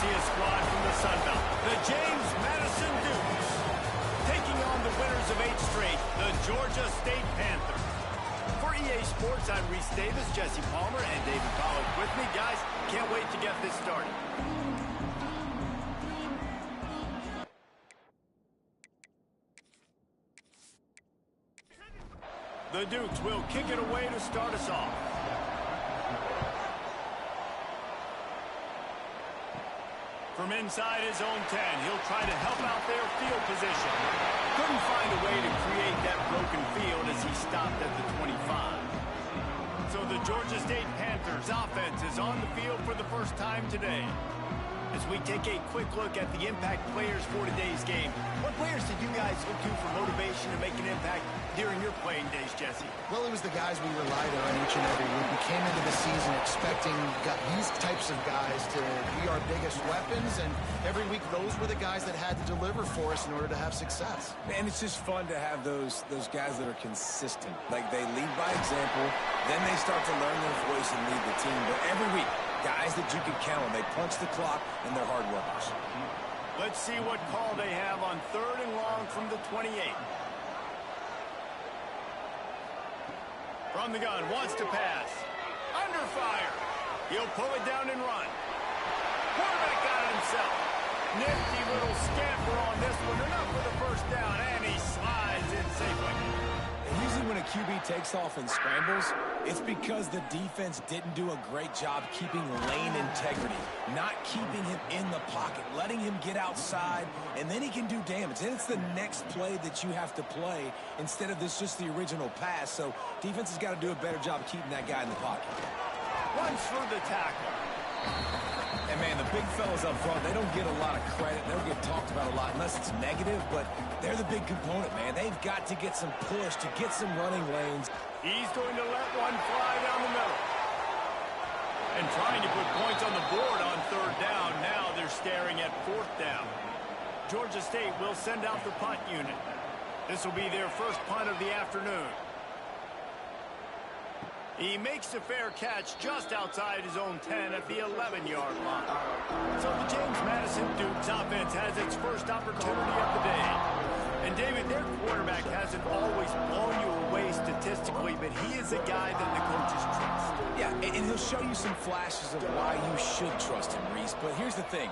see a squad from the Sun Belt, the James Madison Dukes, taking on the winners of 8 straight, the Georgia State Panthers. For EA Sports, I'm Reese Davis, Jesse Palmer, and David Pollack with me. Guys, can't wait to get this started. The Dukes will kick it away to start us off. From inside his own 10, he'll try to help out their field position. Couldn't find a way to create that broken field as he stopped at the 25. So the Georgia State Panthers offense is on the field for the first time today. As we take a quick look at the impact players for today's game, what players did you guys look to for motivation to make an impact during your playing days, Jesse? Well, it was the guys we relied on each and every week. We came into the season expecting these types of guys to be our biggest weapons, and every week those were the guys that had to deliver for us in order to have success. And it's just fun to have those guys that are consistent. Like, they lead by example, then they start to learn their voice and lead the team. But every week, guys that you can count on, they punch the clock, and they're hard workers. Let's see what call they have on 3rd and long from the 28. From the gun, wants to pass. Under fire. He'll pull it down and run. Quarterback got it himself. Nifty little scamper on this one. Enough for the first down, and he slides in safely. And usually when a QB takes off and scrambles, it's because the defense didn't do a great job keeping lane integrity, not keeping him in the pocket, letting him get outside, and then he can do damage. Then it's the next play that you have to play instead of this just the original pass. So defense has got to do a better job of keeping that guy in the pocket. Runs for the tackle. And, man, the big fellas up front, they don't get a lot of credit. They don't get talked about a lot unless it's negative, but they're the big component, man. They've got to get some push, to get some running lanes. He's going to let one fly down the middle. And trying to put points on the board on 3rd down. Now they're staring at 4th down. Georgia State will send out the punt unit. This will be their first punt of the afternoon. He makes a fair catch just outside his own 10 at the 11-yard line. So the James Madison Dukes offense has its first opportunity of the day. And, David, their quarterback hasn't always blown you away statistically, but he is a guy that the coaches trust. Yeah, and he'll show you some flashes of why you should trust him, Reese. But here's the thing.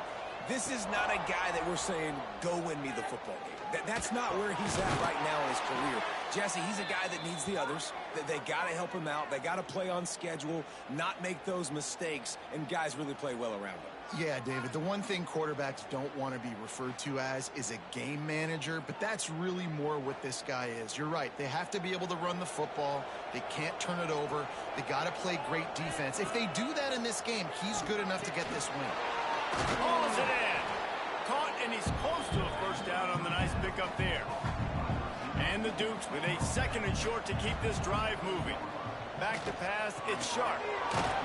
This is not a guy that we're saying, go win me the football game. That's not where he's at right now in his career. Jesse, he's a guy that needs the others. They got to help him out. They got to play on schedule, not make those mistakes, and guys really play well around him. Yeah, David, the one thing quarterbacks don't want to be referred to as is a game manager, but that's really more what this guy is. You're right. They have to be able to run the football. They can't turn it over. They got to play great defense. If they do that in this game, he's good enough to get this win. Hauls it in. Caught, and he's close to a first down on the nice pickup there. And the Dukes with a 2nd and short to keep this drive moving. Back to pass, it's Sharp.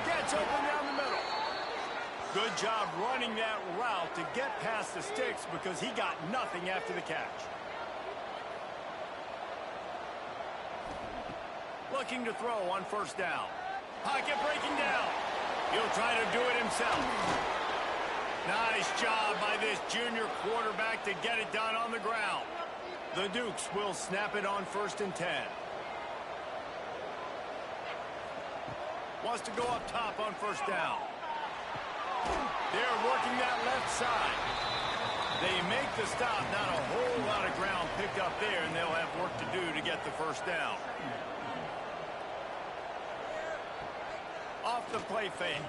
Gets open down the middle. Good job running that route to get past the sticks because he got nothing after the catch. Looking to throw on 1st down. Pocket breaking down. He'll try to do it himself. Nice job by this junior quarterback to get it done on the ground. The Dukes will snap it on 1st and 10. Wants to go up top on 1st down. They're working that left side. They make the stop. Not a whole lot of ground picked up there, and they'll have work to do to get the 1st down. Off the play fake.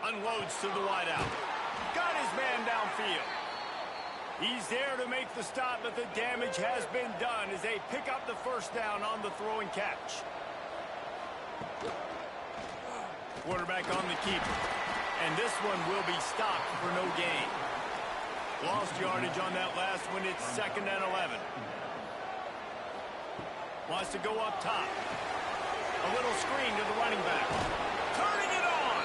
Unloads to the wideout. Got his man downfield. He's there to make the stop, but the damage has been done as they pick up the 1st down on the throw and catch. Quarterback on the keeper. And this one will be stopped for no gain. Lost yardage on that last one. It's 2nd and 11. Wants to go up top. A little screen to the running back. Turning it on.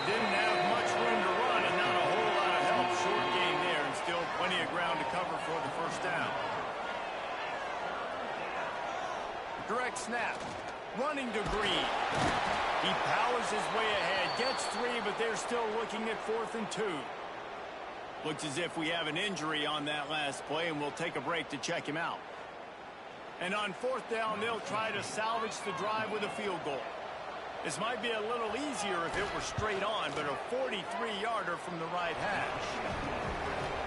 Didn't have much room to run and not a whole lot of help. Short gain there and still plenty of ground to cover for the 1st down. Direct snap. Running to Green. read. He powers his way ahead, gets 3, but they're still looking at 4th and 2. Looks as if we have an injury on that last play, and we'll take a break to check him out. And on 4th down, they'll try to salvage the drive with a field goal. This might be a little easier if it were straight on, but a 43-yarder from the right hash.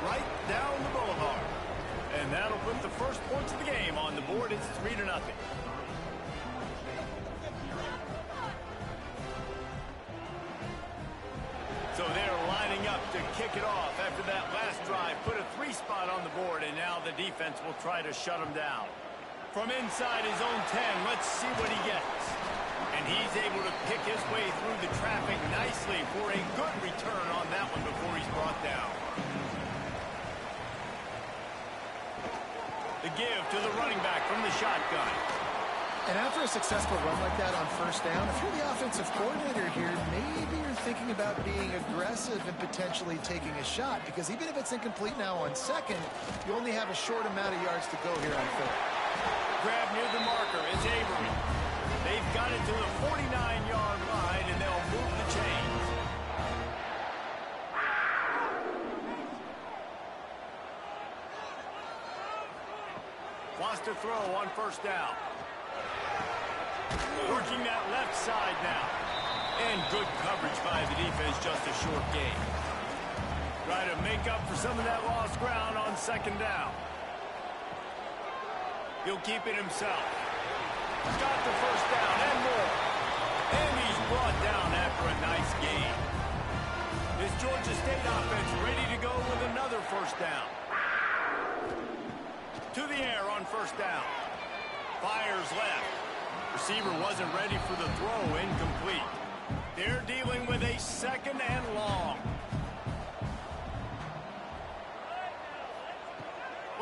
Right down the boulevard. And that'll put the first points of the game on the board. It's 3-0. So they're lining up to kick it off after that last drive. Put a 3 spot on the board, and now the defense will try to shut him down. From inside his own 10, let's see what he gets. And he's able to pick his way through the traffic nicely for a good return on that one before he's brought down. The give to the running back from the shotgun. And after a successful run like that on 1st down, if you're the offensive coordinator here, maybe you're thinking about being aggressive and potentially taking a shot, because even if it's incomplete now on 2nd, you only have a short amount of yards to go here on 3rd. Grab near the marker is Avery. They've got it to the 49-yard line, and they'll move the chains. Wants to throw on 1st down. Working that left side now. And good coverage by the defense, just a short gain. Try to make up for some of that lost ground on 2nd down. He'll keep it himself. Got the 1st down and more. And he's brought down after a nice gain. This Georgia State offense ready to go with another 1st down. To the air on 1st down. Fires left. Receiver wasn't ready for the throw, incomplete. They're dealing with a 2nd and long.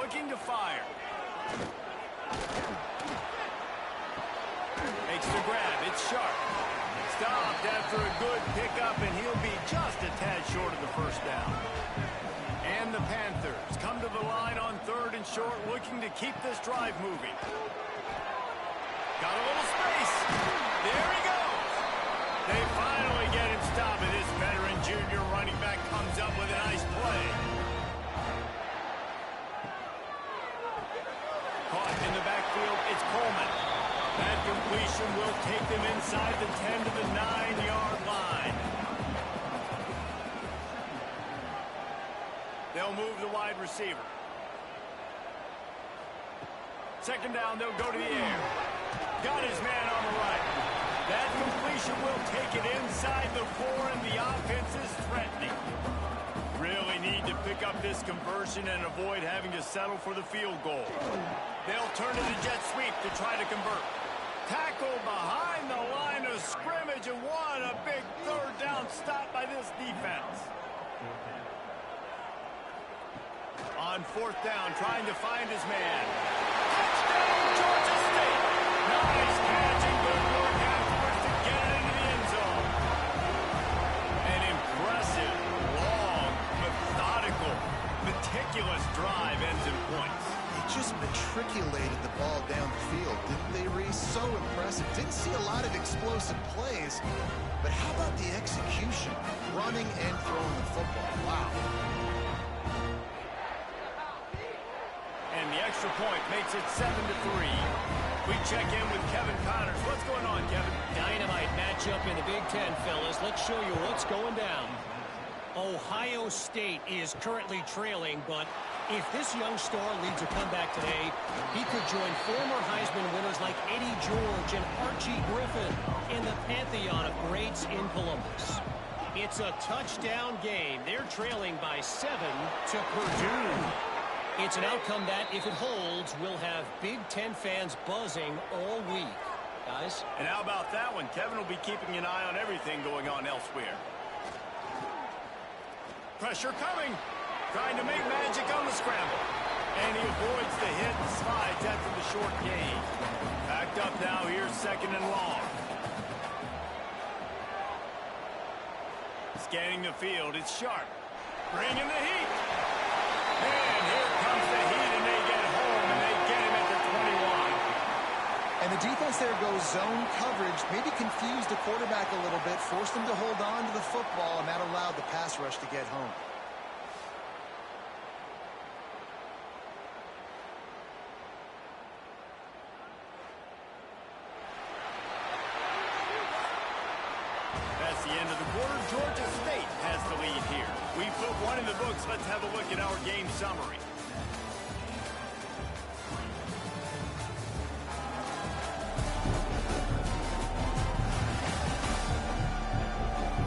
Looking to fire. Makes the grab. It's sharp. Stopped after a good pickup, and he'll be just a tad short of the 1st down. And the Panthers come to the line on 3rd and short, looking to keep this drive moving. Got a little space. There he goes. They finally get him stopped, and this veteran junior running back comes up with a nice play. Caught in the backfield, it's Coleman. That completion will take them inside the 10 to the 9-yard line. They'll move the wide receiver. 2nd down, they'll go to the air. Got his man on the right. That completion will take it inside the 4, and the offense is threatening. Really need to pick up this conversion and avoid having to settle for the field goal. They'll turn to the jet sweep to try to convert. Tackle behind the line of scrimmage, and what a big 3rd down stop by this defense. On 4th down, trying to find his man. Touchdown, Georgia State! Nice catch and good work afterwards to get it into the end zone. An impressive, long, methodical, meticulous drive ends in points. They just matriculated the ball down the field, didn't they, Reese? So impressive. Didn't see a lot of explosive plays, but how about the execution? Running and throwing the football. Wow. And the extra point makes it 7-3. We check in with Kevin Connors. What's going on, Kevin? Dynamite matchup in the Big Ten, fellas. Let's show you what's going down. Ohio State is currently trailing, but if this young star leads a comeback today, he could join former Heisman winners like Eddie George and Archie Griffin in the pantheon of greats in Columbus. It's a touchdown game. They're trailing by 7 to Purdue. It's an outcome that, if it holds, will have Big Ten fans buzzing all week. Guys? And how about that one? Kevin will be keeping an eye on everything going on elsewhere. Pressure coming. Trying to make magic on the scramble. And he avoids the hit and slides after the short gain. Backed up now, here's 2nd and long. Scanning the field, it's Sharp. Bringing the heat. And here comes the heat, and they get home, and they get him at the 21. And the the defense there goes zone coverage, maybe confused the quarterback a little bit, forced him to hold on to the football, and that allowed the pass rush to get home. That's the end of the quarter. Georgia State has the lead here. We put one in the books. Let's have a look at our game summary.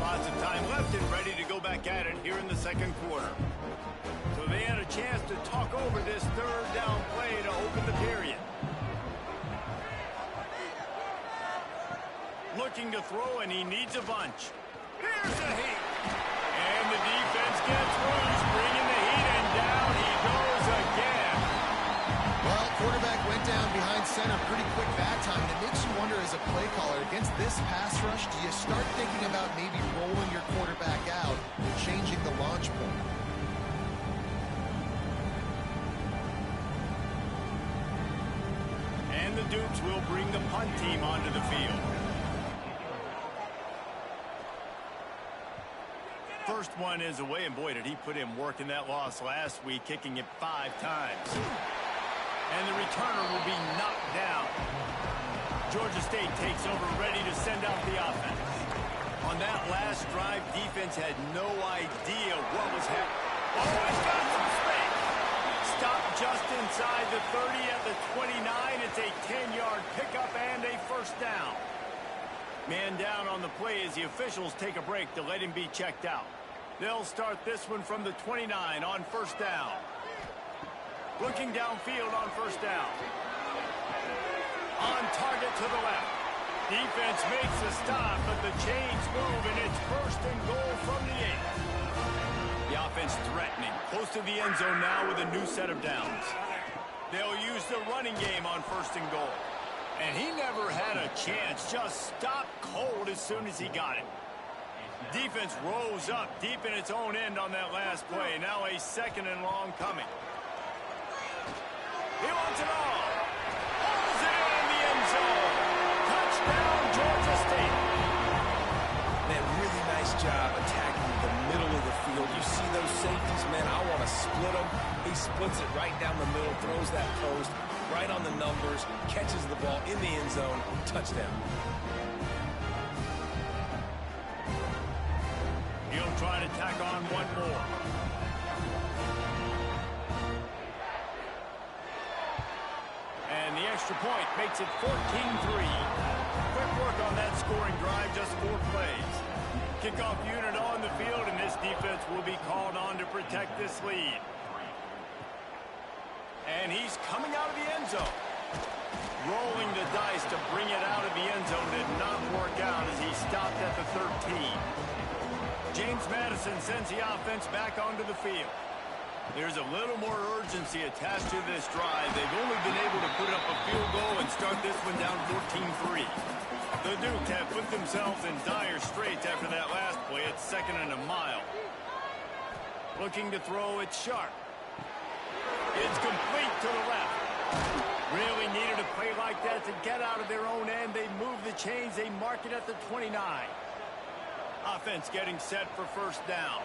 Lots of time left and ready to go back at it here in the second quarter. So they had a chance to talk over this third down play to open the period. Looking to throw, and he needs a bunch. Here's a heat. And the defense gets loose, bringing the heat, and down he goes again. Well, quarterback went down behind center pretty quick that time, and it makes you wonder as a play caller, against this pass rush, do you start thinking about maybe rolling your quarterback out or changing the launch point? And the Dukes will bring the punt team onto the field. First one is away, and boy, did he put in work in that loss last week, kicking it 5 times. And the returner will be knocked down. Georgia State takes over, ready to send out the offense. On that last drive, defense had no idea what was happening. Oh, he's got some space. Stop just inside the 30 at the 29. It's a 10-yard pickup and a first down. Man down on the play as the officials take a break to let him be checked out. They'll start this one from the 29 on first down. Looking downfield on first down. On target to the left. Defense makes a stop, but the chains move, and it's first and goal from the 8. The offense threatening. Close to the end zone now with a new set of downs. They'll use the running game on first and goal. And he never had a chance. Just stopped cold as soon as he got it. Defense rose up deep in its own end on that last play. Now a second and long coming. He wants it all. Pulls it in the end zone. Touchdown, Georgia State. Man, really nice job attacking the middle of the field. You see those safeties, man, I want to split them. He splits it right down the middle, throws that post, right on the numbers, catches the ball in the end zone, touchdown. He'll try to tack on one more. And the extra point makes it 14-3. Quick work on that scoring drive, just 4 plays. Kickoff unit on the field, and this defense will be called on to protect this lead. And he's coming out of the end zone. Rolling the dice to bring it out of the end zone did not work out as he stopped at the 13. James Madison sends the offense back onto the field. There's a little more urgency attached to this drive. They've only been able to put up a field goal and start this one down 14-3. The Dukes have put themselves in dire straits after that last play. It's second and a mile. Looking to throw, it's Sharp. It's complete to the left. Really needed a play like that to get out of their own end. They move the chains. They mark it at the 29. Offense getting set for first down.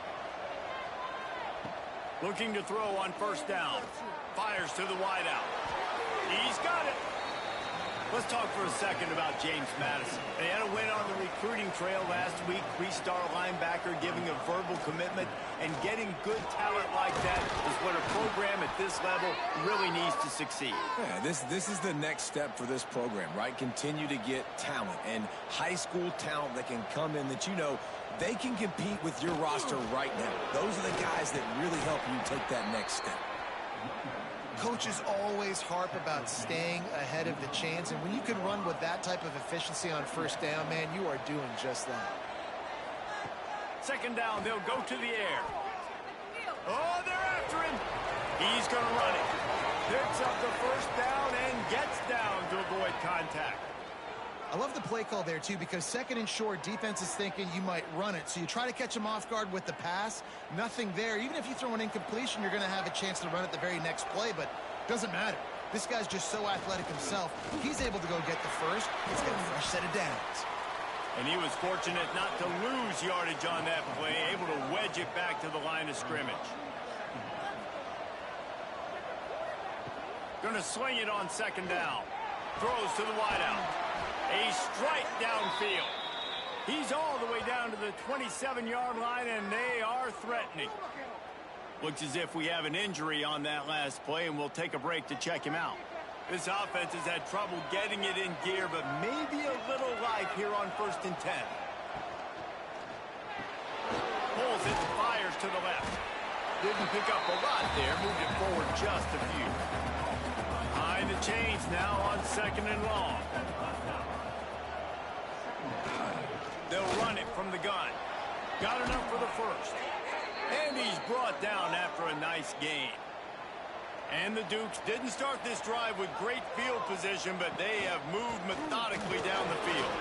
Looking to throw on first down. Fires to the wideout. He's got it. Let's talk for a second about James Madison. They had a win on the recruiting trail last week. 3-star linebacker giving a verbal commitment, and getting good talent like that is what a program at this level really needs to succeed. Yeah, this is the next step for this program, right? Continue to get talent and high school talent that can come in that you know they can compete with your roster right now. Those are the guys that really help you take that next step. Coaches always harp about staying ahead of the chains, and when you can run with that type of efficiency on first down, man, you are doing just that. Second down, they'll go to the air. Oh, they're after him. He's going to run it. Picks up the first down and gets down to avoid contact. I love the play call there, too, because second and short, defense is thinking you might run it. So you try to catch him off guard with the pass. Nothing there. Even if you throw an incompletion, you're going to have a chance to run it the very next play, but it doesn't matter. This guy's just so athletic himself. He's able to go get the first. He's got a fresh set of downs. And he was fortunate not to lose yardage on that play, able to wedge it back to the line of scrimmage. Going to swing it on second down. Throws to the wideout. A strike downfield. He's all the way down to the 27-yard line, and they are threatening. Looks as if we have an injury on that last play, and we'll take a break to check him out. This offense has had trouble getting it in gear, but maybe a little life here on 1st and 10. Pulls it, fires to the left. Didn't pick up a lot there, moved it forward just a few. Behind the chains now on 2nd and long. They'll run it from the gun. Got enough for the first. And he's brought down after a nice gain. And the Dukes didn't start this drive with great field position, but they have moved methodically down the field.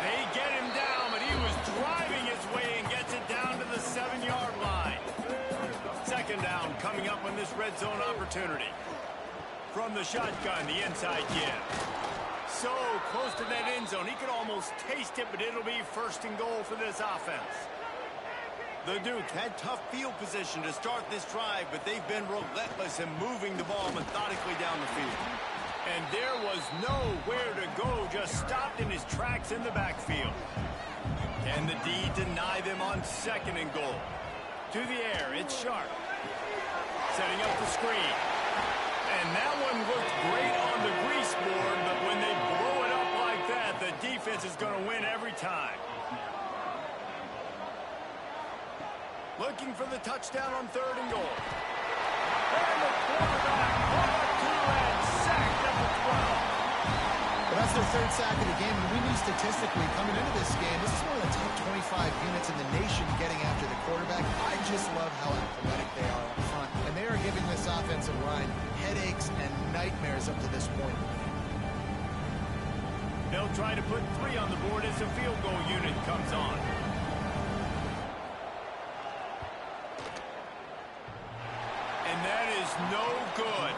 They get him down, but he was driving his way and gets it down to the 7-yard line. 2nd down coming up on this red zone opportunity. From the shotgun, the inside give. So close to that end zone, he could almost taste it, but it'll be 1st and goal for this offense. The Duke had tough field position to start this drive, but they've been relentless in moving the ball methodically down the field. And there was nowhere to go, just stopped in his tracks in the backfield. Can the D deny them on 2nd and goal? To the air, it's Sharp. Setting up the screen. And that one looked great on the grease board, but when they blow it up like that, the defense is going to win every time. Looking for the touchdown on 3rd and goal. And the quarterback caught up to and sacked at the 12. Well, that's their 3rd sack of the game, and we knew statistically coming into this game, this is one of the top 25 units in the nation getting after the quarterback. I just love how athletic they are up front, and they are giving this offensive line headaches and nightmares up to this point. They'll try to put 3 on the board as the field goal unit comes on. And that is no good.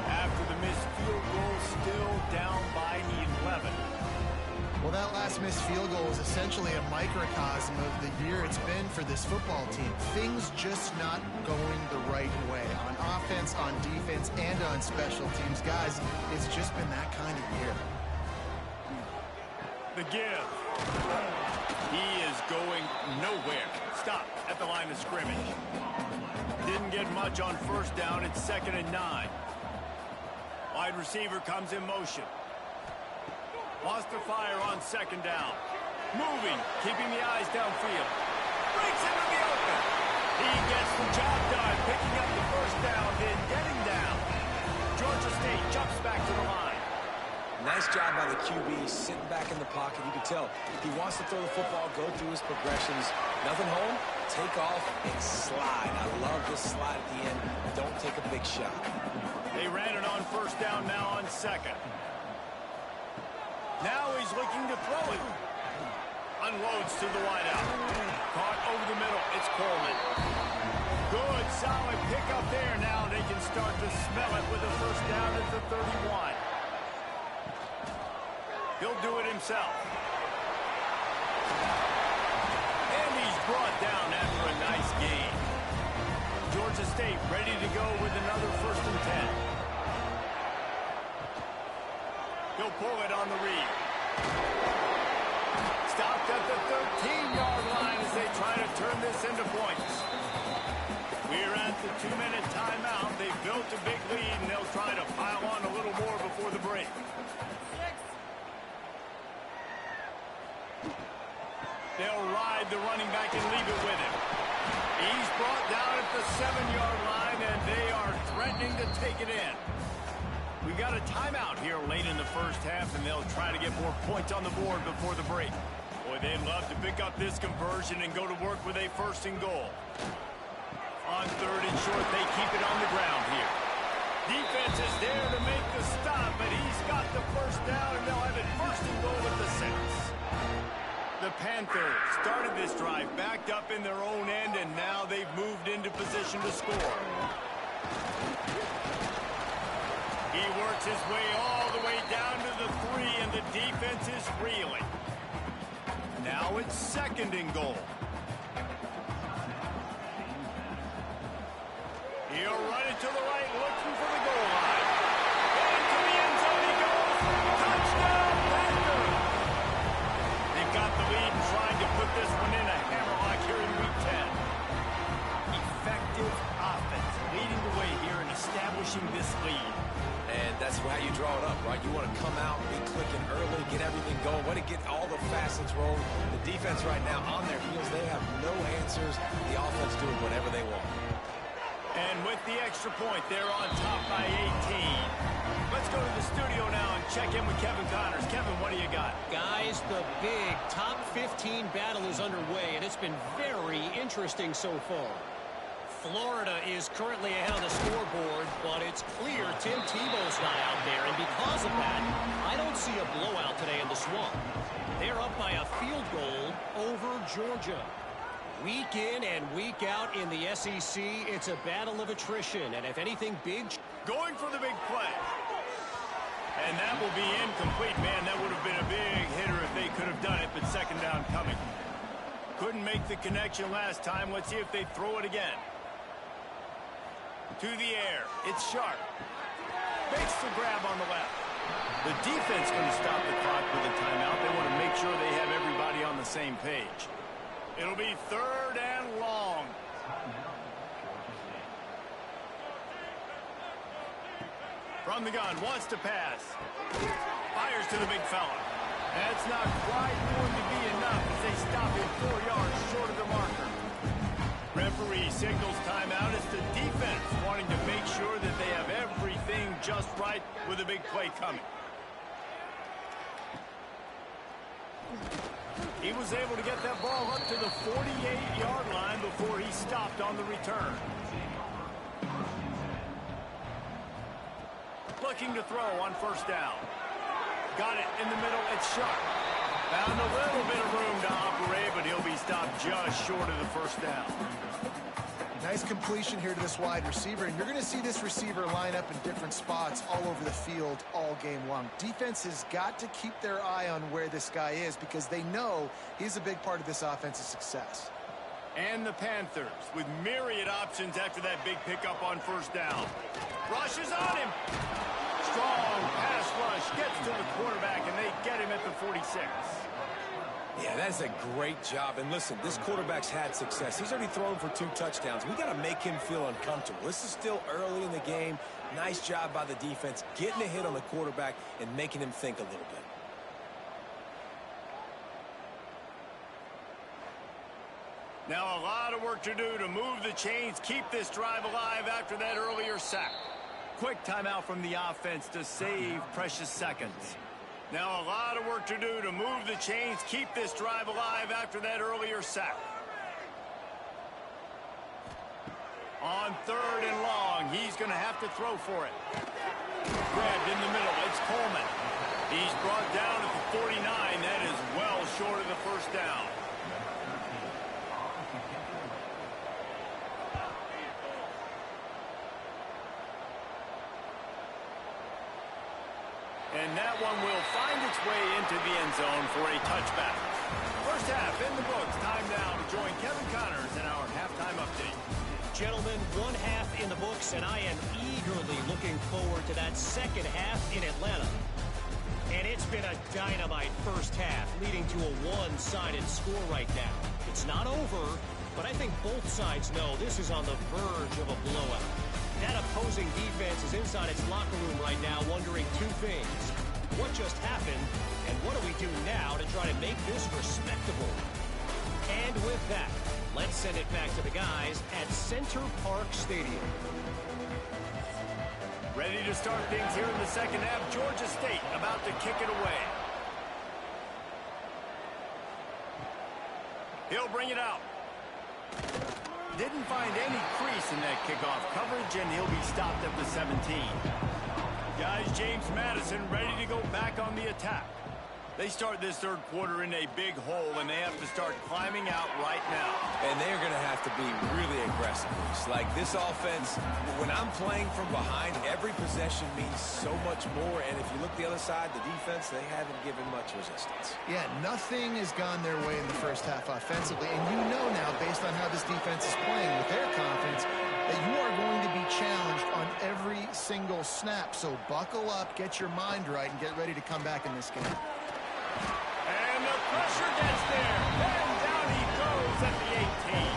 After the missed field goal, still down by 11. Well, that last missed field goal is essentially a microcosm of the year it's been for this football team. Things just not going the right way. On offense, on defense, and on special teams. Guys, it's just been that kind of year. The give. He is going nowhere. Stop at the line of scrimmage. Didn't get much on 1st down. It's 2nd and 9. Wide receiver comes in motion. Lost the fire on 2nd down. Moving, keeping the eyes downfield. Breaks into the open. He gets the job done, picking up the 1st down, then getting down. Georgia State jumps back to the line. Nice job by the QB, sitting back in the pocket. You can tell he wants to throw the football, go through his progressions. Nothing home, take off, and slide. I love this slide at the end. Don't take a big shot. They ran it on 1st down, now on 2nd. Now he's looking to throw it. Unloads to the wideout. Caught over the middle. It's Coleman. Good, solid pickup there. Now they can start to smell it with a 1st down at the 31. He'll do it himself. And he's brought down after a nice gain. Georgia State ready to go with another 1st and 10. He'll pull it on the read. Stopped at the 13-yard line as they try to turn this into points. We're at the 2-minute timeout. They built a big lead, and they'll try to pile on a little more before the break. They'll ride the running back and leave it with him. He's brought down at the 7-yard line, and they are threatening to take it in. We got a timeout here late in the 1st half, and they'll try to get more points on the board before the break. Boy, they'd love to pick up this conversion and go to work with a 1st and goal. On 3rd and short, they keep it on the ground here. Defense is there to make the stop, but he's got the 1st down, and they'll have it 1st and goal at the 6. The Panthers started this drive backed up in their own end, and now they've moved into position to score. He works his way all the way down to the 3, and the defense is reeling. Now it's 2nd and goal. He'll run it to the right, looking for the goal line. And to the end zone he goes. Touchdown, Panthers! They've got the lead and trying to put this one in a hammerlock here in Week 10. Effective offense leading the way here and establishing this lead. And that's how you draw it up, right? You want to come out, be clicking early, get everything going, want to get all the facets rolling. The defense right now on their heels, they have no answers. The offense doing whatever they want. And with the extra point, they're on top by 18. Let's go to the studio now and check in with Kevin Connors. Kevin, what do you got? Guys, the big top 15 battle is underway, and it's been very interesting so far. Florida is currently ahead on the scoreboard, but it's clear Tim Tebow's not out there, and because of that, I don't see a blowout today in the Swamp. They're up by a field goal over Georgia. Week in and week out in the SEC, it's a battle of attrition, and if anything big... Going for the big play. And that will be incomplete, man. That would have been a big hitter if they could have done it, but 2nd down coming. Couldn't make the connection last time. Let's see if they throw it again. To the air. It's Sharp. Makes the grab on the left. The defense going to stop the clock with a timeout. They want to make sure they have everybody on the same page. It'll be 3rd and long. From the gun, wants to pass. Fires to the big fella. That's not quite going to be enough as they stop him 4 yards short of the marker. Referee signals timeout. It's the defense wanting to make sure that they have everything just right with a big play coming. He was able to get that ball up to the 48-yard line before he stopped on the return. Looking to throw on 1st down. Got it in the middle. It's Sharp. Found a little bit of room to operate, but he'll be stopped just short of the 1st down. Nice completion here to this wide receiver, and you're going to see this receiver line up in different spots all over the field all game long. Defense has got to keep their eye on where this guy is because they know he's a big part of this offense's success. And the Panthers with myriad options after that big pickup on 1st down. Rush is on him. Strong pass rush gets to the quarterback, and they get him at the 46. Yeah, that's a great job. And listen, this quarterback's had success. He's already thrown for 2 touchdowns. We got to make him feel uncomfortable. This is still early in the game. Nice job by the defense, getting a hit on the quarterback and making him think a little bit. Now a lot of work to do to move the chains, keep this drive alive after that earlier sack. Quick timeout from the offense to save precious seconds. Now a lot of work to do to move the chains, keep this drive alive after that earlier sack. On 3rd and long, he's going to have to throw for it. Grabbed in the middle, it's Coleman. He's brought down at the 49. That is well short of the 1st down. And that one will find its way into the end zone for a touchback. 1st half in the books. Time now to join Kevin Connors in our halftime update. Gentlemen, 1 half in the books, and I am eagerly looking forward to that 2nd half in Atlanta. And it's been a dynamite 1st half, leading to a one-sided score right now. It's not over, but I think both sides know this is on the verge of a blowout. That opposing defense is inside its locker room right now wondering 2 things. What just happened, and what do we do now to try to make this respectable? And with that, let's send it back to the guys at Center Park Stadium. Ready to start things here in the 2nd half. Georgia State about to kick it away. He'll bring it out. Didn't find any crease in that kickoff coverage, and he'll be stopped at the 17. Guys, James Madison ready to go back on the attack. They start this third quarter in a big hole, and they have to start climbing out right now. And they're going to have to be really aggressive. It's like this offense, when I'm playing from behind, every possession means so much more. And if you look the other side, the defense, they haven't given much resistance. Yeah, nothing has gone their way in the first half offensively. And you know now, based on how this defense is playing with their confidence, that you are going to be challenged on every single snap. So buckle up, get your mind right, and get ready to come back in this game. And the pressure gets there. And down he goes at the 18.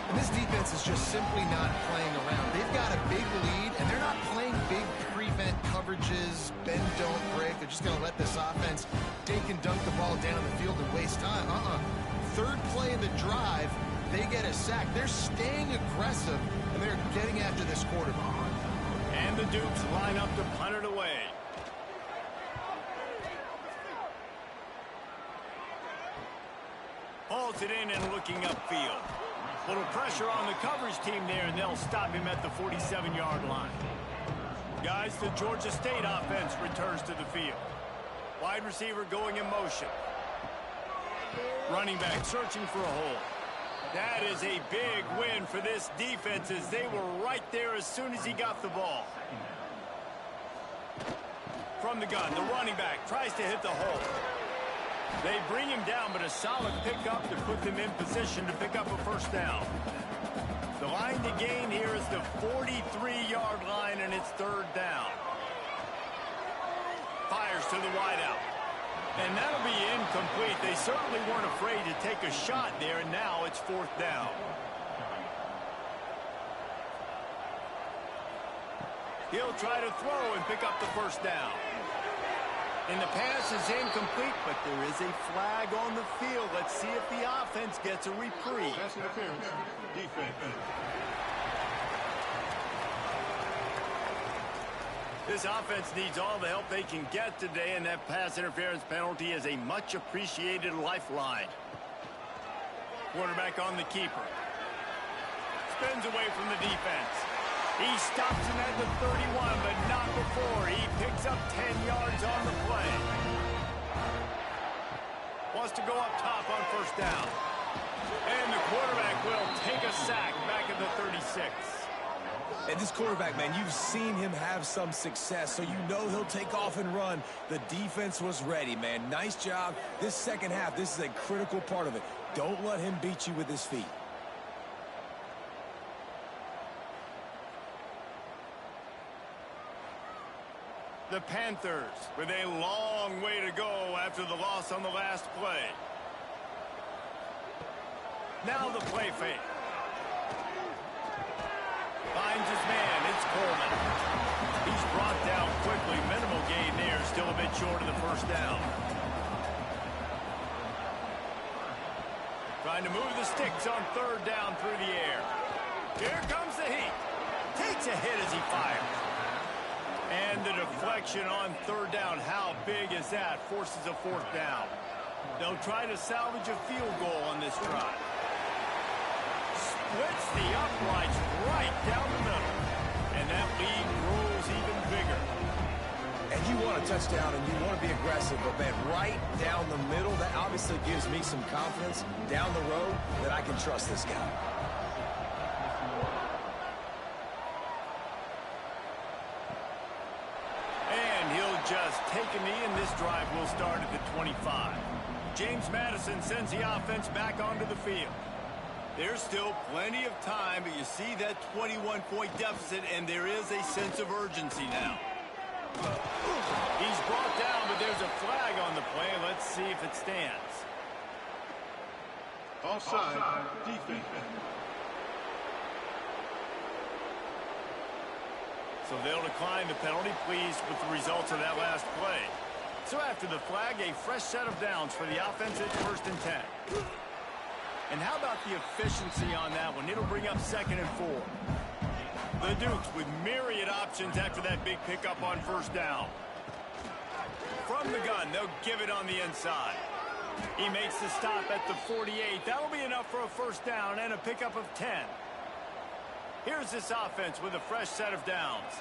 And this defense is just simply not playing around. They've got a big lead, and they're not playing big prevent coverages, bend, don't break. They're just going to let this offense take and dunk the ball down the field and waste time. Third play of the drive, they get a sack. They're staying aggressive, and they're getting after this quarterback. And the Dukes line up to punt it away. Hauls it in and looking upfield. Little pressure on the coverage team there, and they'll stop him at the 47-yard line. Guys, the Georgia State offense returns to the field. Wide receiver going in motion. Running back searching for a hole. That is a big win for this defense, as they were right there as soon as he got the ball. From the gun, the running back tries to hit the hole. They bring him down, but a solid pickup to put them in position to pick up a first down. The line to gain here is the 43-yard line, and it's third down. Fires to the wideout. And that'll be incomplete. They certainly weren't afraid to take a shot there, and now it's fourth down. He'll try to throw and pick up the first down. And the pass is incomplete, but there is a flag on the field. Let's see if the offense gets a reprieve. Pass interference. Defense. This offense needs all the help they can get today, and that pass interference penalty is a much-appreciated lifeline. Quarterback on the keeper. Spins away from the defense. He stops him at the 31, but not before. He picks up 10 yards on the play. Wants to go up top on first down. And the quarterback will take a sack back at the 36. And this quarterback, man, you've seen him have some success, so you know he'll take off and run. The defense was ready, man. Nice job. This second half, this is a critical part of it. Don't let him beat you with his feet. The Panthers with a long way to go after the loss on the last play. Now the play fake. Finds his man. It's Coleman. He's brought down quickly. Minimal gain there. Still a bit short of the first down. Trying to move the sticks on third down through the air. Here comes the heat. Takes a hit as he fires. And the deflection on third down. How big is that? Forces a fourth down. They'll try to salvage a field goal on this drive. Splits the uprights right down the middle. And that lead grows even bigger. And you want a touchdown and you want to be aggressive, but man, right down the middle, that obviously gives me some confidence down the road that I can trust this guy. Just take a knee, and this drive will start at the 25. James Madison sends the offense back onto the field. There's still plenty of time, but you see that 21-point deficit, and there is a sense of urgency now. He's brought down, but there's a flag on the play. Let's see if it stands. Offside. Defense. So they'll decline the penalty, pleased with the results of that last play. So after the flag, a fresh set of downs for the offense at 1st and 10. And how about the efficiency on that one? It'll bring up 2nd and 4. The Dukes with myriad options after that big pickup on first down. From the gun, they'll give it on the inside. He makes the stop at the 48. That'll be enough for a first down and a pickup of 10. Here's this offense with a fresh set of downs.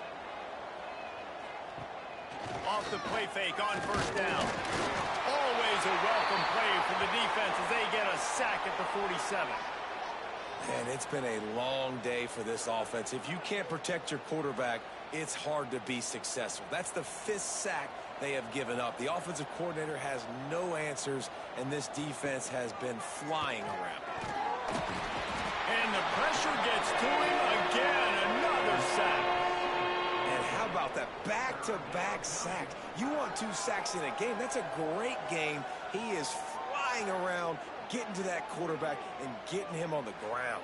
Off the play fake on first down. Always a welcome play for the defense as they get a sack at the 47. And it's been a long day for this offense. If you can't protect your quarterback, it's hard to be successful. That's the 5th sack they have given up. The offensive coordinator has no answers, and this defense has been flying around. And the pressure gets to him again. Another sack. And how about that back-to-back sacks? You want 2 sacks in a game. That's a great game. He is flying around, getting to that quarterback and getting him on the ground.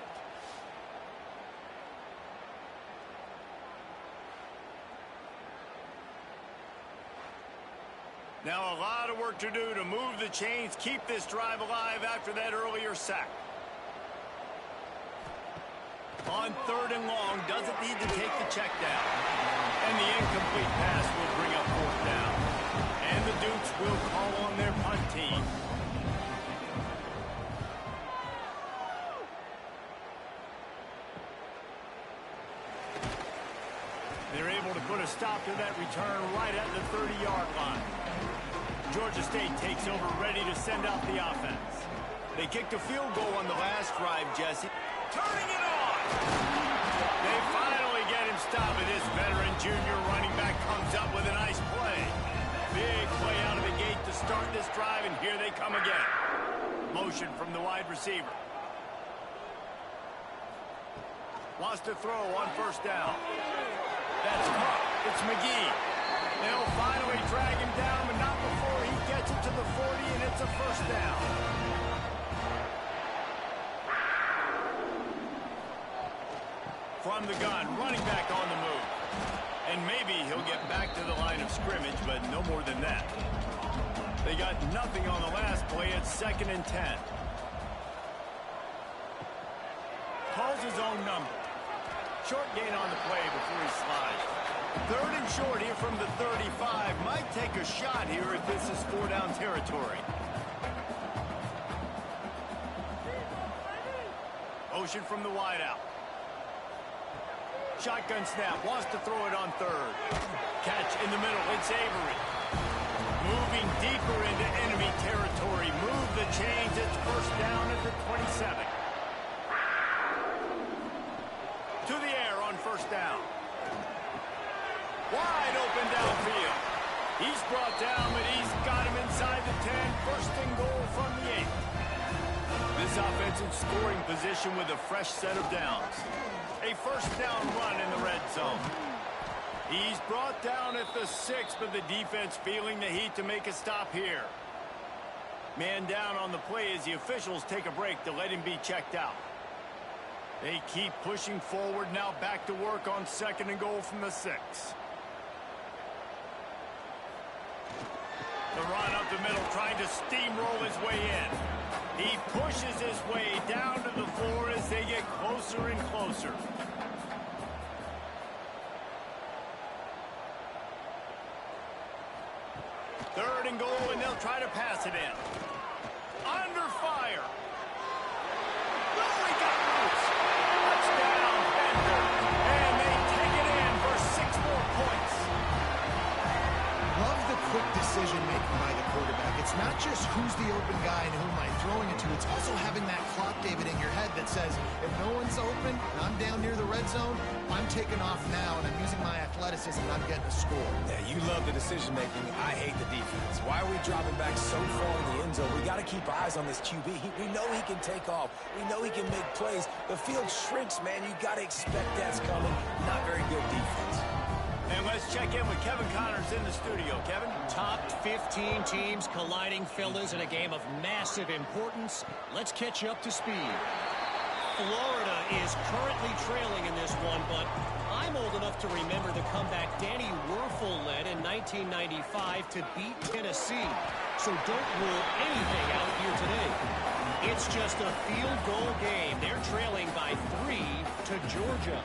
Now a lot of work to do to move the chains, keep this drive alive after that earlier sack. On 3rd and long, doesn't need to take the check down. And the incomplete pass will bring up 4th down. And the Dukes will call on their punt team. They're able to put a stop to that return right at the 30-yard line. Georgia State takes over, ready to send out the offense. They kicked a field goal on the last drive, Jesse. Turning it on! They finally get him stopped, and this veteran junior running back comes up with a nice play. Big play out of the gate to start this drive, and here they come again. Motion from the wide receiver. Wants to throw on first down. That's caught. It's McGee. They'll finally drag him down, but not before he gets it to the 40, and it's a first down. From the gun, running back on the move. And maybe he'll get back to the line of scrimmage, but no more than that. They got nothing on the last play. It's 2nd and 10. Calls his own number. Short gain on the play before he slides. 3rd and short here from the 35. Might take a shot here if this is 4-down territory. Motion from the wideout. Shotgun snap. Wants to throw it on 3rd. Catch in the middle. It's Avery. Moving deeper into enemy territory. Move the chains. It's first down at the 27. To the air on first down. Wide open downfield. He's brought down, but he's got him inside the 10. First and goal from the 8. This offense in scoring position with a fresh set of downs. A first down run in the red zone. He's brought down at the 6, but the defense feeling the heat to make a stop here. Man down on the play as the officials take a break to let him be checked out. They keep pushing forward, now back to work on 2nd and goal from the 6. The run up the middle, trying to steamroll his way in. He pushes his way down to the floor as they get closer and closer. Third and goal, and they'll try to pass it in. Under fire. Oh, he got loose. Touchdown, Bender. And they take it in for 6 more points. Love the quick decision-making by the quarterback. It's not just who's the open guy and who am I throwing it to. It's also having that clock, David, in your head that says, if no one's open and I'm down near the red zone, I'm taking off now, and I'm using my athleticism, and I'm getting a score. Yeah, you love the decision-making. I hate the defense. Why are we dropping back so far in the end zone? We got to keep eyes on this QB. We know he can take off. We know he can make plays. The field shrinks, man. You got to expect that's coming. Not very good defense. And let's check in with Kevin Connors in the studio. Kevin? Top 15 teams colliding, fellas, in a game of massive importance. Let's catch you up to speed. Florida is currently trailing in this one, but I'm old enough to remember the comeback Danny Werfel led in 1995 to beat Tennessee. So don't rule anything out here today. It's just a field goal game. They're trailing by 3 to Georgia.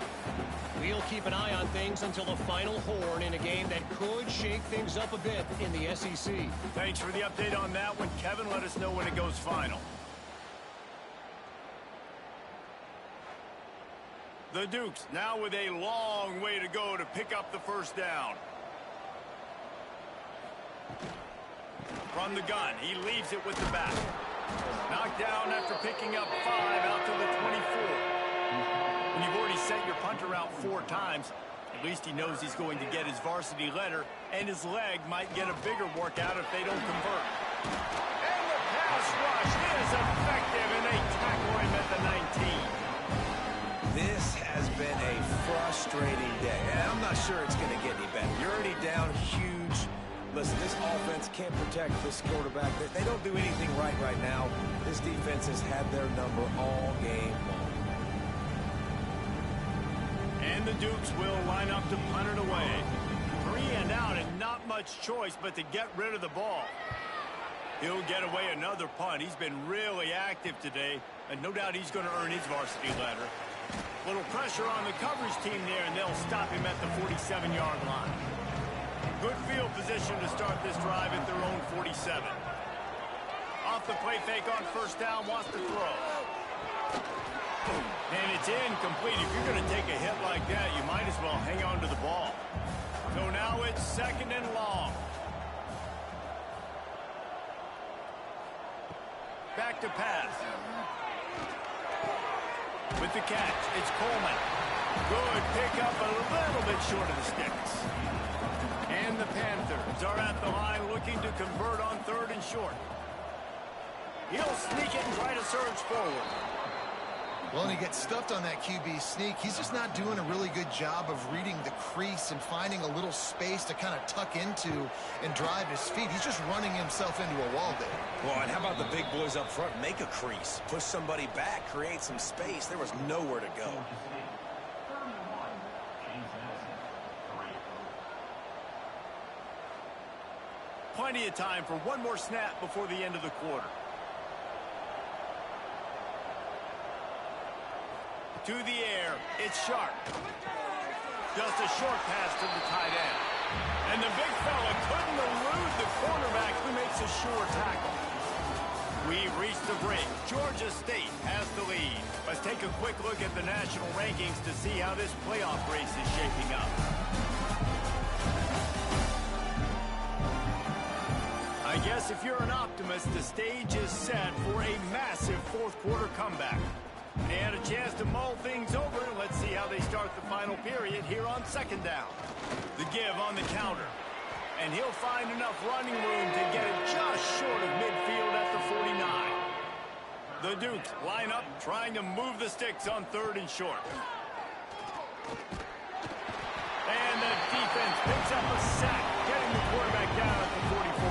We'll keep an eye on things until the final horn in a game that could shake things up a bit in the SEC. Thanks for the update on that one, Kevin. Let us know when it goes final. The Dukes now with a long way to go to pick up the first down. From the gun, he leaves it with the back. Knocked down after picking up 5 out to the 24. When you've already sent your punter out 4 times, at least he knows he's going to get his varsity letter, and his leg might get a bigger workout if they don't convert. And the pass rush is effective, and they tackle him at the 19. This has been a frustrating day, and I'm not sure it's going to get any better. You're already down huge. Listen, this offense can't protect this quarterback. They don't do anything right now. This defense has had their number all game long. And the Dukes will line up to punt it away. 3 and out, and not much choice but to get rid of the ball. He'll get away another punt. He's been really active today, and no doubt he's going to earn his varsity letter. Little pressure on the coverage team there, and they'll stop him at the 47-yard line. Good field position to start this drive at their own 47. Off the play fake on first down, wants to throw. And it's incomplete. If you're going to take a hit like that, you might as well hang on to the ball. So now it's 2nd and long. Back to pass. With the catch, it's Coleman. Good pickup, a little bit short of the sticks. And the Panthers are at the line looking to convert on 3rd and short. He'll sneak it and try to surge forward. Well, and he gets stuffed on that QB sneak. He's just not doing a really good job of reading the crease and finding a little space to kind of tuck into and drive his feet. He's just running himself into a wall there. Well, and how about the big boys up front? Make a crease. Push somebody back. Create some space. There was nowhere to go. Plenty of time for one more snap before the end of the quarter. To the air, it's Sharp. Just a short pass to the tight end. And the big fella couldn't elude the cornerback who makes a sure tackle. We've reached the break. Georgia State has the lead. Let's take a quick look at the national rankings to see how this playoff race is shaping up. I guess if you're an optimist, the stage is set for a massive 4th quarter comeback. They had a chance to mull things over. Let's see how they start the final period here on 2nd down. The give on the counter. And he'll find enough running room to get it just short of midfield at the 49. The Dukes line up, trying to move the sticks on 3rd and short. And the defense picks up a sack, getting the quarterback down at the 44.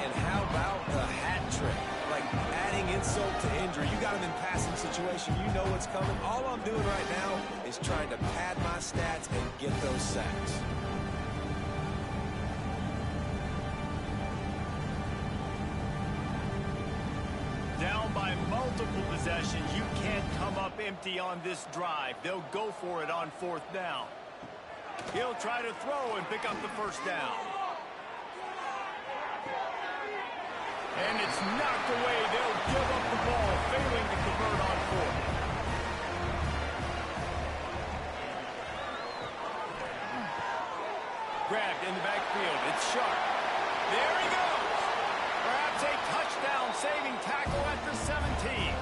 And how about the hat trick? Like adding insult to injury. You got him in passing situation. You know what's coming. All I'm doing right now is trying to pad my stats and get those sacks. Down by multiple possessions, you can't come up empty on this drive. They'll go for it on 4th down. He'll try to throw and pick up the 1st down. And it's knocked away. They'll give up the ball, failing to convert on 4th. Grabbed in the backfield. It's Sharp. There he goes. Perhaps a touchdown-saving tackle at the 17.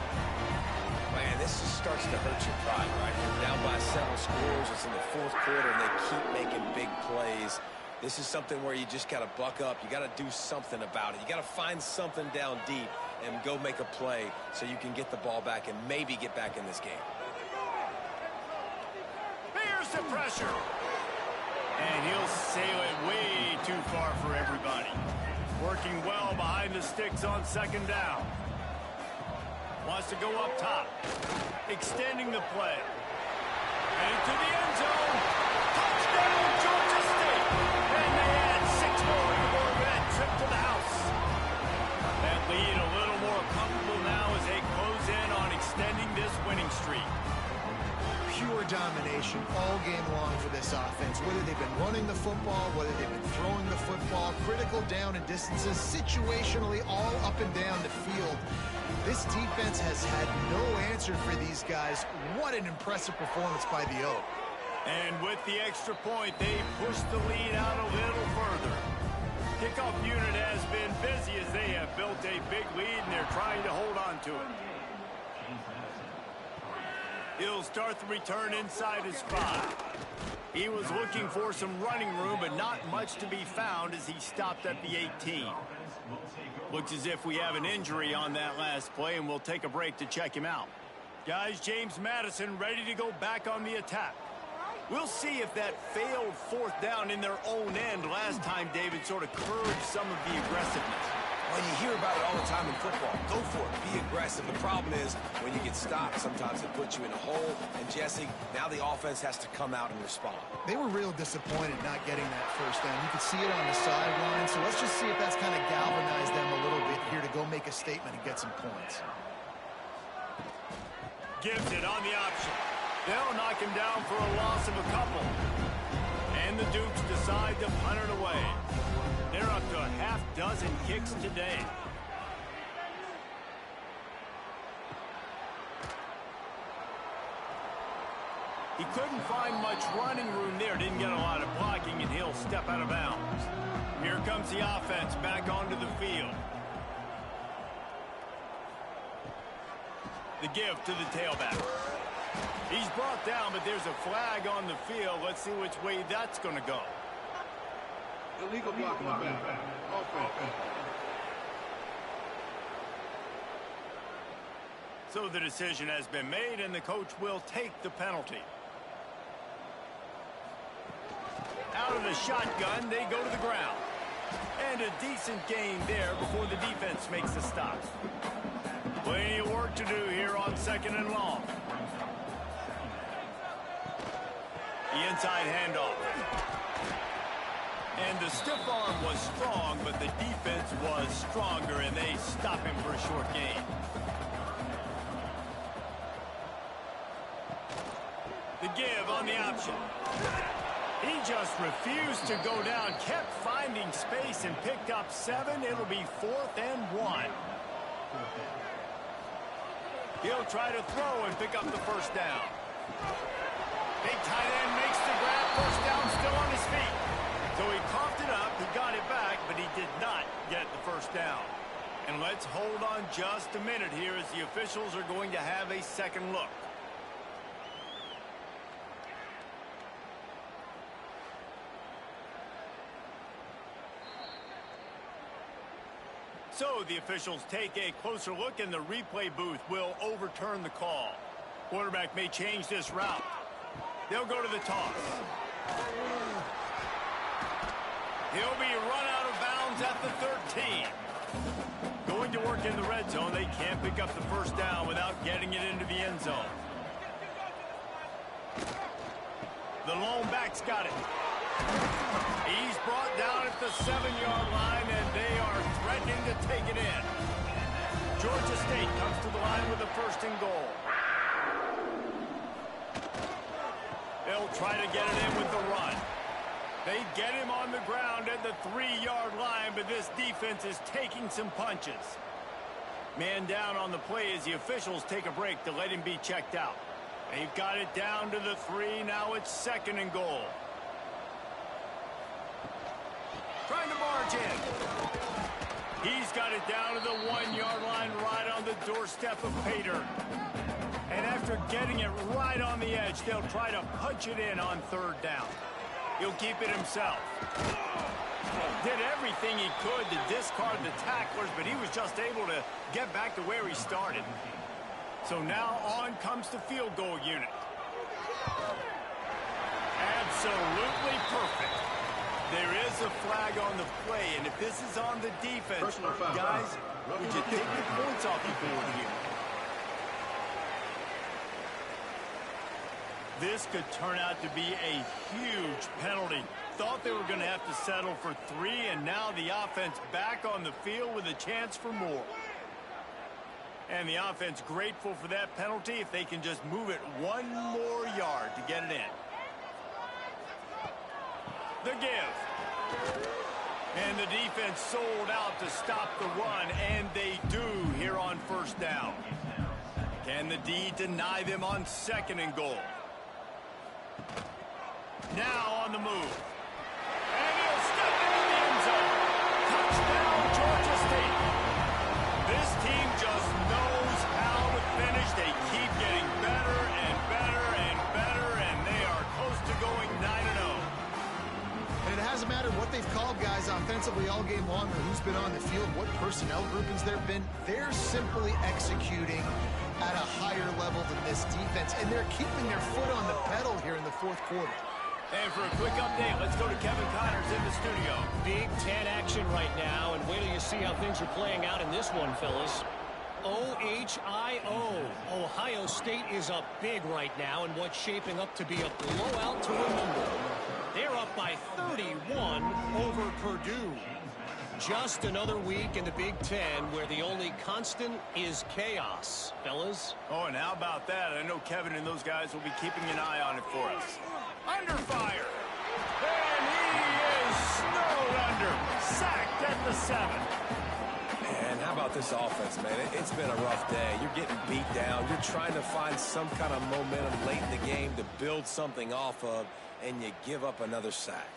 Man, this just starts to hurt your pride, right? You're down by 7 scores. It's in the 4th quarter, and they keep making big plays. This is something where you just got to buck up. You got to do something about it. You got to find something down deep and go make a play so you can get the ball back and maybe get back in this game. Here's the pressure. And he'll sail it way too far for everybody. Working well behind the sticks on 2nd down. Wants to go up top. Extending the play. And into the end zone. Touchdown, Georgia State. And they add 6 more before that trip to the house. That lead a little more comfortable now as they close in on extending this winning streak. Pure domination all game long for this offense. Whether they've been running the football, whether they've been throwing the football, critical down and distances, situationally all up and down the field. This defense has had no answer for these guys. What an impressive performance by the Oak. And with the extra point, they push the lead out a little further. Kickoff unit has been busy as they have built a big lead, and they're trying to hold on to it. He'll start the return inside his 5. He was looking for some running room, but not much to be found as he stopped at the 18. Looks as if we have an injury on that last play, and we'll take a break to check him out. Guys, James Madison ready to go back on the attack. We'll see if that failed 4th down in their own end last time, David, sort of curbed some of the aggressiveness. Well, you hear about it all the time in football. Go for it. Be aggressive. The problem is when you get stopped, sometimes it puts you in a hole. And, Jesse, now the offense has to come out and respond. They were real disappointed not getting that 1st down. You could see it on the sideline. So let's just see if that's kind of galvanized them a little bit here to go make a statement and get some points. Gives it on the option. They'll knock him down for a loss of a couple. And the Dukes decide to punt it away. They're up to a half-dozen kicks today. He couldn't find much running room there. Didn't get a lot of blocking, and he'll step out of bounds. Here comes the offense back onto the field. The give to the tailback. He's brought down, but there's a flag on the field. Let's see which way that's going to go. Illegal blocking the back. Offense. So the decision has been made, and the coach will take the penalty. Out of the shotgun, they go to the ground. And a decent gain there before the defense makes a stop. Plenty of work to do here on 2nd and long. The inside handoff. And the stiff arm was strong, but the defense was stronger, and they stop him for a short gain. The give on the option. He just refused to go down, kept finding space, and picked up 7. It'll be 4th and 1. He'll try to throw and pick up the 1st down. Big tight end makes the grab. 1st down, still on his feet. So he coughed it up, he got it back, but he did not get the 1st down. And let's hold on just a minute here as the officials are going to have a second look. So the officials take a closer look, and the replay booth will overturn the call. Quarterback may change this route. They'll go to the toss. He'll be run out of bounds at the 13. Going to work in the red zone. They can't pick up the 1st down without getting it into the end zone. The lone back's got it. He's brought down at the 7-yard line, and they are threatening to take it in. Georgia State comes to the line with a 1st and goal. They'll try to get it in with the run. They get him on the ground at the 3-yard line, but this defense is taking some punches. Man down on the play as the officials take a break to let him be checked out. They've got it down to the 3. Now it's 2nd and goal. Trying to barge in. He's got it down to the 1-yard line, right on the doorstep of Pater. And after getting it right on the edge, they'll try to punch it in on 3rd down. He'll keep it himself. Did everything he could to discard the tacklers, but he was just able to get back to where he started. So now on comes the field goal unit. Absolutely perfect. There is a flag on the play, and if this is on the defense, guys, would you take the points off the board here? This could turn out to be a huge penalty. Thought they were going to have to settle for 3, and now the offense back on the field with a chance for more. And the offense grateful for that penalty if they can just move it 1 more yard to get it in. The give. And the defense sold out to stop the run, and they do here on 1st down. Can the D deny them on 2nd and goal? Now on the move. And he'll step into the end zone. defensively all game long or who's been on the field, what personnel groupings there have been, they're simply executing at a higher level than this defense, and they're keeping their foot on the pedal here in the fourth quarter. And for a quick update, let's go to Kevin Connors in the studio. Big Ten action right now, and wait till you see how things are playing out in this one, fellas. OHIO. Ohio State is up big right now in what's shaping up to be a blowout to remember. They're up by 31 over Purdue. Just another week in the Big Ten where the only constant is chaos, fellas. Oh, and how about that? I know Kevin and those guys will be keeping an eye on it for us. Under fire. And he is snowed under. Sacked at the 7. And how about this offense, man? It's been a rough day. You're getting beat down. You're trying to find some kind of momentum late in the game to build something off of, and you give up another sack.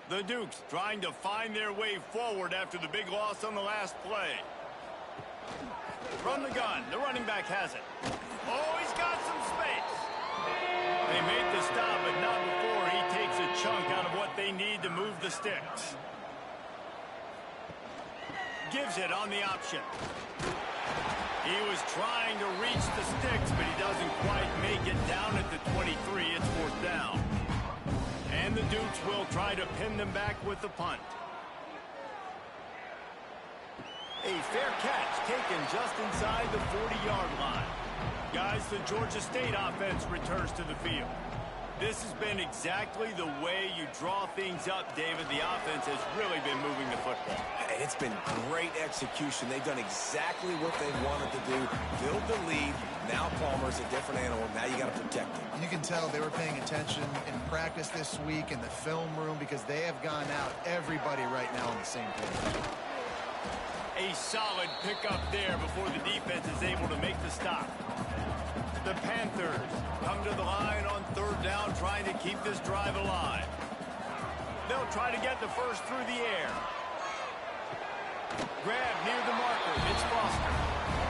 The Dukes trying to find their way forward after the big loss on the last play. From the gun, the running back has it. Oh, he's got some space. They made the stop, but not before he takes a chunk out of what they need to move the sticks. Gives it on the option. He was trying to reach the sticks, but he doesn't quite make it down at the 23. It's fourth down. And the Dukes will try to pin them back with the punt. A fair catch taken just inside the 40-yard line. Guys, the Georgia State offense returns to the field. This has been exactly the way you draw things up, David. The offense has really been moving the football. And it's been great execution. They've done exactly what they wanted to do. Build the lead. Now Palmer's a different animal. Now you got to protect him. You can tell they were paying attention in practice this week in the film room because they have gone out, everybody right now on the same page. A solid pickup there before the defense is able to make the stop. The Panthers come to the line on third down, trying to keep this drive alive. They'll try to get the first through the air. Grab near the marker. It's Foster.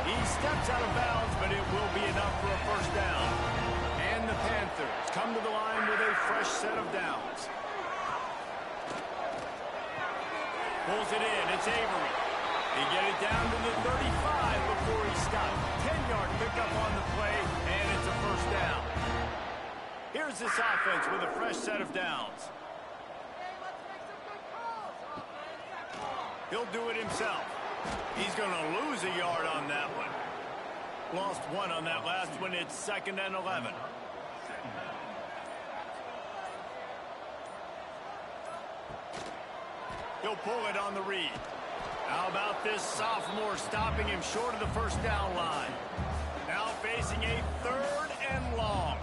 He steps out of bounds, but it will be enough for a first down. And the Panthers come to the line with a fresh set of downs. Pulls it in. It's Avery. They get it down to the 35 before he stopped. 10-yard pickup on the play, and it's a first down. Here's this offense with a fresh set of downs. He'll do it himself. He's going to lose a yard on that one. Lost one on that last one. It's 2nd and 11. He'll pull it on the read. How about this sophomore stopping him short of the first down line? Now facing a 3rd and long.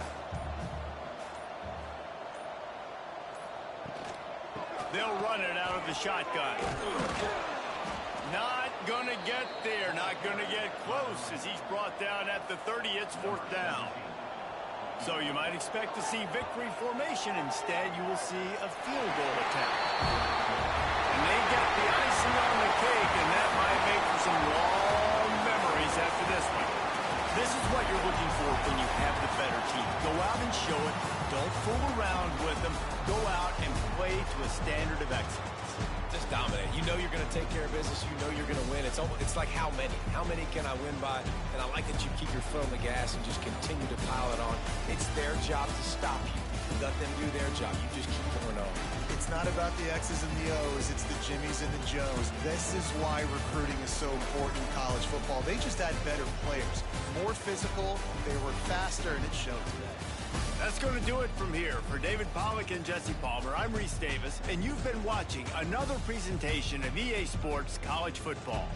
They'll run it out of the shotgun. Not going to get there. Not going to get close as he's brought down at the 30. It's 4th down. So you might expect to see victory formation. Instead, you will see a field goal attempt. And they get the icing on the cake, and that might make for some long memories after this one. This is what you're looking for when you have the better team. Go out and show it. Don't fool around with them. Go out and play to a standard of excellence. Just dominate. You know you're going to take care of business. You know you're going to win. It's like how many? How many can I win by? And I like that you keep your foot on the gas and just continue to pile it on. It's their job to stop you. Let them do their job. You just keep pouring on. It's not about the X's and the O's. It's the Jimmies and the Joes. This is why recruiting is so important in college football. They just had better players. More physical. They were faster, and it showed today. That's going to do it from here. For David Pollack and Jesse Palmer, I'm Reese Davis, and you've been watching another presentation of EA Sports College Football.